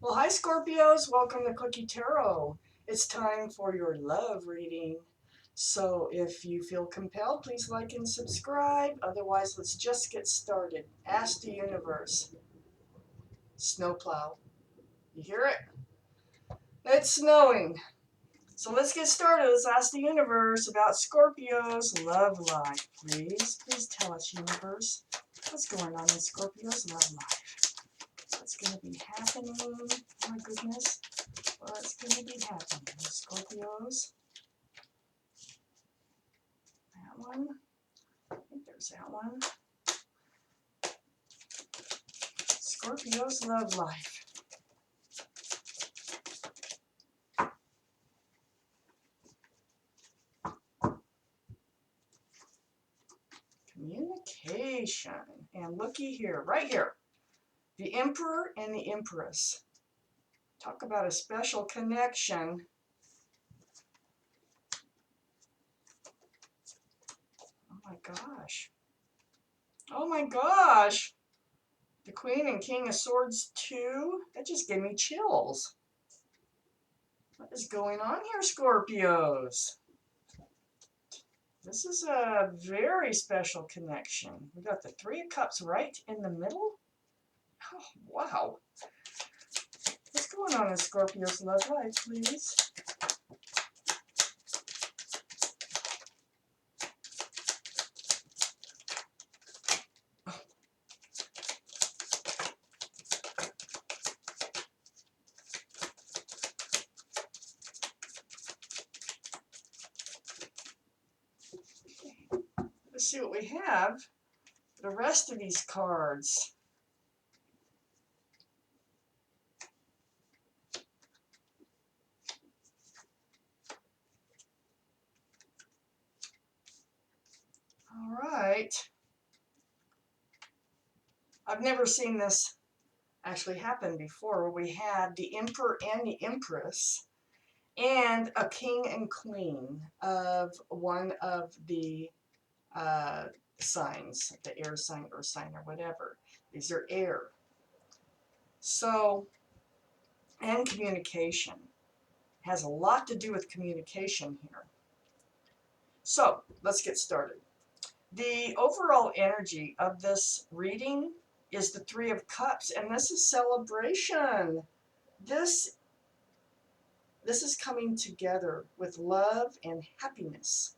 Well, hi Scorpios, welcome to Cookie Tarot. It's time for your love reading. So if you feel compelled, please like and subscribe. Otherwise, let's just get started. Ask the universe. Snowplow. You hear it? It's snowing. So let's get started. Let's ask the universe about Scorpio's love life. Please tell us, universe. What's going on in Scorpio's love life? What's going to be happening? Oh my goodness. What's going to be happening? Scorpios. That one. I think there's that one. Scorpio's love life. Communication. And looky here, right here. The Emperor and the Empress. Talk about a special connection. Oh my gosh. Oh my gosh. The Queen and King of Swords too. That just gave me chills. What is going on here, Scorpios? This is a very special connection. We got the Three of Cups right in the middle. Oh, wow. What's going on in Scorpio's love life, please? Let's see what we have. The rest of these cards. All right. I've never seen this actually happen before. We had the Emperor and the Empress and a king and queen of one of the signs, the air sign, earth sign, or whatever. These are air. So, and communication has a lot to do with communication here. So, let's get started. The overall energy of this reading is the Three of Cups, and this is celebration. This is coming together with love and happiness.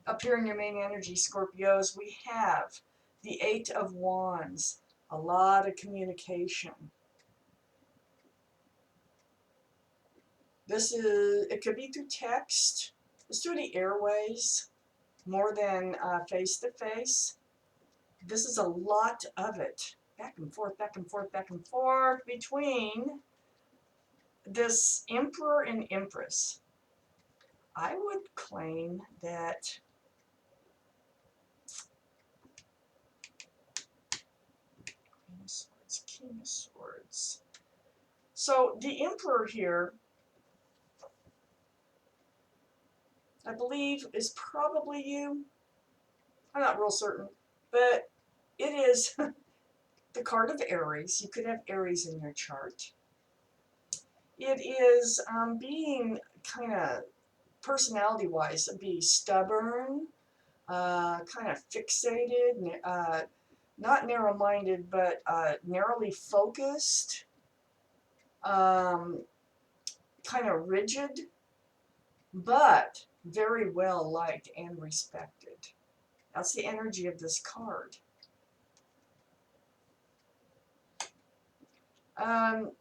Up here in your main energy, Scorpios, we have the Eight of Wands, a lot of communication. It could be through text, it's through the airways, more than face to face. This is a lot of it. Back and forth, back and forth, back and forth between this Emperor and Empress. I would claim that Queen of Swords, King of Swords. So the Emperor here, I believe, is probably you. I'm not real certain, but it is the card of Aries. You could have Aries in your chart. It is being kind of personality-wise, be stubborn, kind of fixated, not narrow-minded, but narrowly focused, kind of rigid, but very well liked and respected. That's the energy of this card.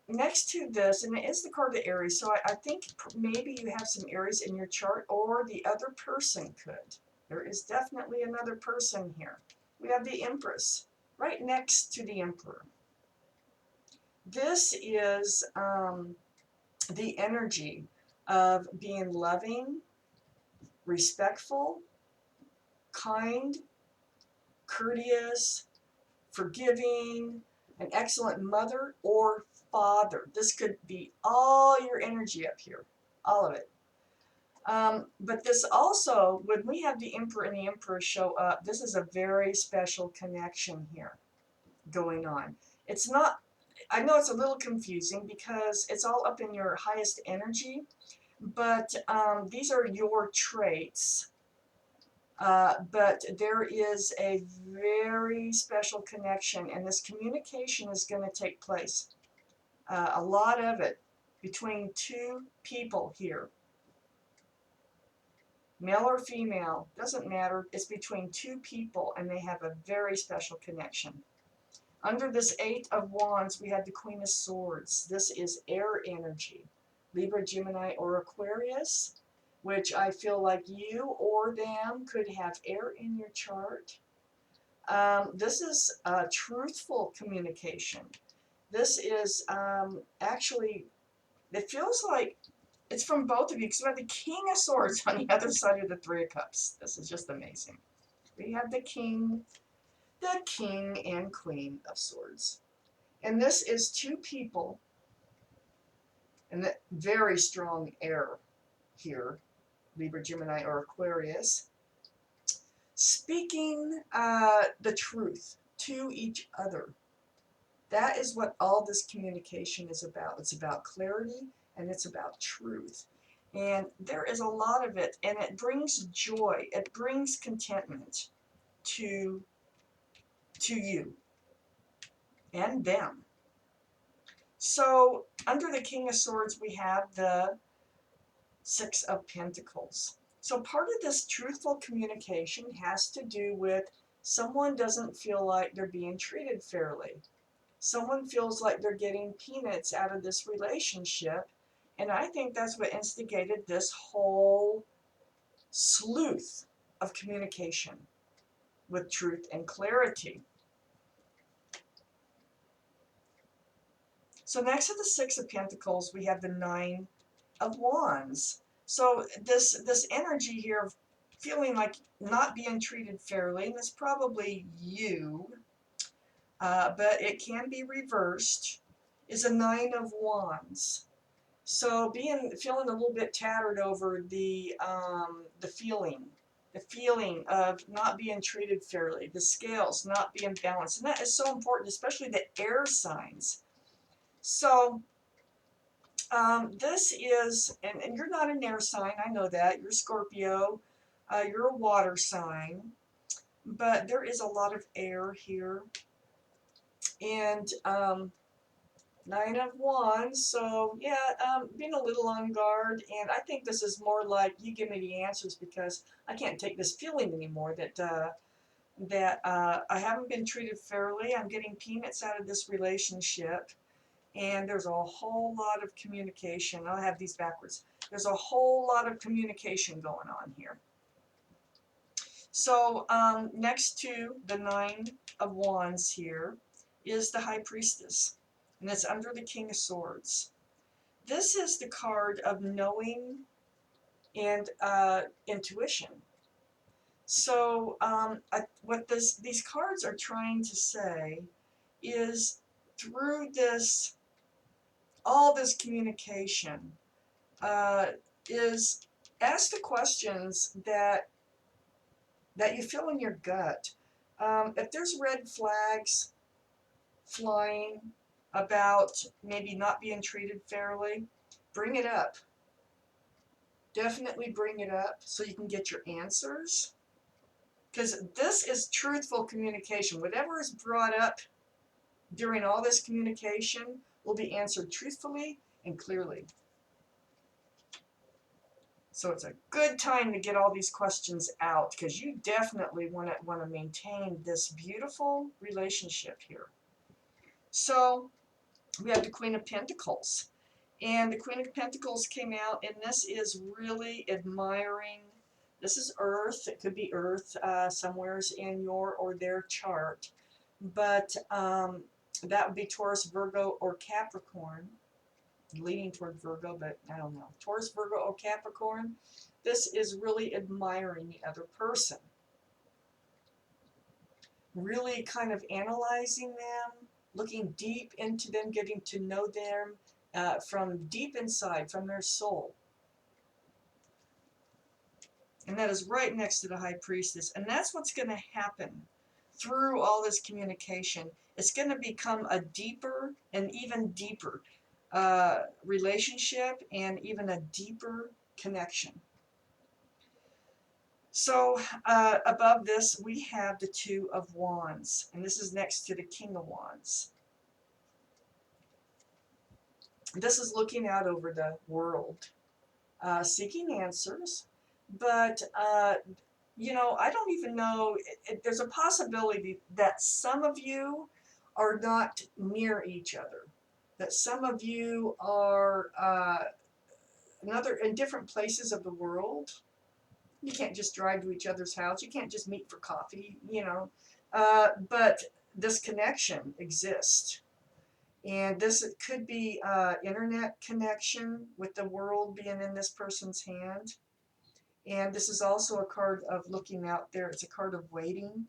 Next to this, and it is the card of Aries, so I think maybe you have some Aries in your chart, or the other person could. There is definitely another person here. We have the Empress right next to the Emperor. This is the energy of being loving, respectful, kind, courteous, forgiving, an excellent mother or father. This could be all your energy up here, all of it. But this also, when we have the Emperor and the Empress show up, this is a very special connection here going on. It's not, I know it's a little confusing because it's all up in your highest energy, but these are your traits. But there is a very special connection, and this communication is going to take place. A lot of it between two people here. Male or female, doesn't matter. It's between two people, and they have a very special connection. Under this Eight of Wands, we have the Queen of Swords. This is air energy. Libra, Gemini, or Aquarius, which I feel like you or them could have air in your chart. This is truthful communication. This is actually, it feels like it's from both of you, because we have the King of Swords on the other side of the Three of Cups. This is just amazing. We have the King and Queen of Swords. And this is two people, and that very strong air here, Libra, Gemini, or Aquarius, speaking the truth to each other. That is what all this communication is about. It's about clarity, and it's about truth. And there is a lot of it, and it brings joy. It brings contentment to you and them. So under the King of Swords, we have the Six of Pentacles. So part of this truthful communication has to do with someone doesn't feel like they're being treated fairly. Someone feels like they're getting peanuts out of this relationship. And I think that's what instigated this whole sleuth of communication with truth and clarity. So next to the Six of Pentacles, we have the Nine of Wands. So this energy here of feeling like not being treated fairly, and it's probably you, but it can be reversed, is a Nine of Wands. So feeling a little bit tattered over the feeling of not being treated fairly, the scales not being balanced, and that is so important, especially the air signs. So this is, and you're not an air sign, I know that. You're Scorpio, you're a water sign, but there is a lot of air here. And Nine of Wands, so yeah, being a little on guard, and I think this is more like you give me the answers because I can't take this feeling anymore that I haven't been treated fairly. I'm getting peanuts out of this relationship, and there's a whole lot of communication. I'll have these backwards. There's a whole lot of communication going on here. So next to the Nine of Wands here is the High Priestess, and it's under the King of Swords. This is the card of knowing and intuition. So what these cards are trying to say is through all this communication, is ask the questions that you feel in your gut. If there's red flags flying about maybe not being treated fairly, bring it up. Definitely bring it up so you can get your answers. Because this is truthful communication. Whatever is brought up during all this communication will be answered truthfully and clearly. So it's a good time to get all these questions out, because you definitely want to maintain this beautiful relationship here. So we have the Queen of Pentacles. And the Queen of Pentacles came out, and this is really admiring. This is Earth. It could be Earth somewheres in your or their chart. But that would be Taurus, Virgo, or Capricorn. Leaning toward Virgo, but I don't know. Taurus, Virgo, or Capricorn. This is really admiring the other person. Really kind of analyzing them, looking deep into them, getting to know them from deep inside, from their soul. And that is right next to the High Priestess. And that's what's going to happen through all this communication, It's going to become a deeper and even deeper relationship and even a deeper connection. So above this, we have the Two of Wands, and this is next to the King of Wands. This is looking out over the world, seeking answers, but you know, I don't even know, there's a possibility that some of you are not near each other, that some of you are in different places of the world. You can't just drive to each other's house. You can't just meet for coffee, you know. But this connection exists. And this could be internet connection with the world being in this person's hand. And this is also a card of looking out there. It's a card of waiting.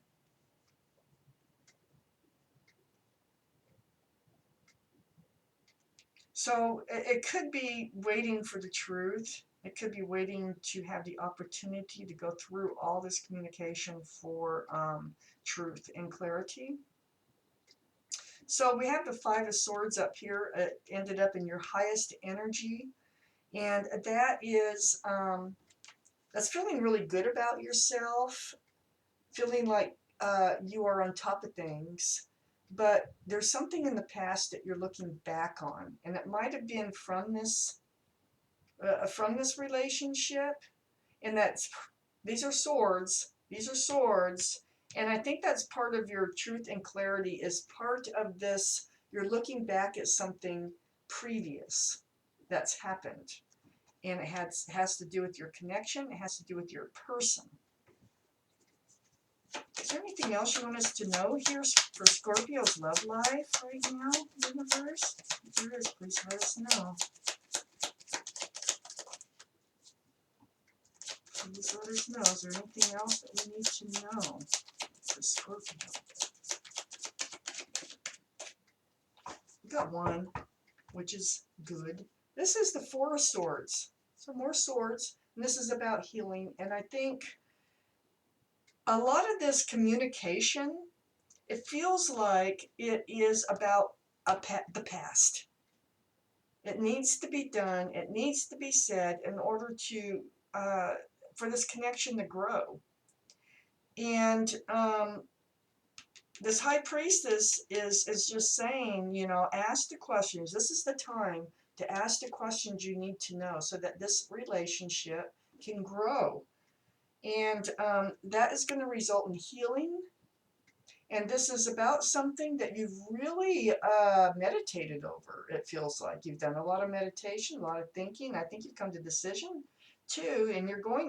So it could be waiting for the truth. It could be waiting to have the opportunity to go through all this communication for truth and clarity. So we have the Five of Swords up here. It ended up in your highest energy. And that is, that's feeling really good about yourself, feeling like you are on top of things. But there's something in the past that you're looking back on. And it might have been from this relationship. And these are swords. These are swords. And I think that's part of your truth and clarity, is part of this. You're looking back at something previous that's happened. And it has to do with your connection. It has to do with your person. Is there anything else you want us to know here for Scorpio's love life right now, universe? If there is, please let us know. Please let us know. Is there anything else that we need to know for Scorpio? We got one, which is good. This is the Four of Swords. So more swords. And this is about healing. And I think a lot of this communication, it feels like it is about the past. It needs to be done. It needs to be said in order to for this connection to grow. And this High Priestess is just saying, you know, ask the questions. This is the time to ask the questions you need to know so that this relationship can grow. And that is going to result in healing. And this is about something that you've really meditated over, it feels like. You've done a lot of meditation, a lot of thinking. I think you've come to decision too, and you're going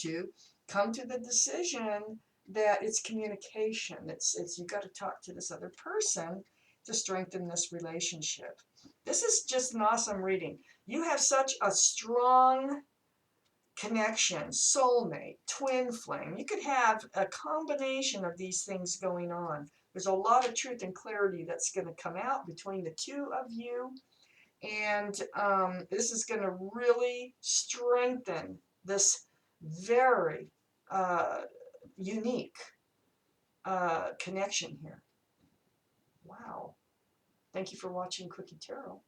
to come to the decision that it's communication. It's you got to talk to this other person to strengthen this relationship. This is just an awesome reading. You have such a strong connection, soulmate, twin flame. You could have a combination of these things going on. There's a lot of truth and clarity that's going to come out between the two of you. And this is going to really strengthen this very unique connection here. Wow. Thank you for watching Cookie Tarot.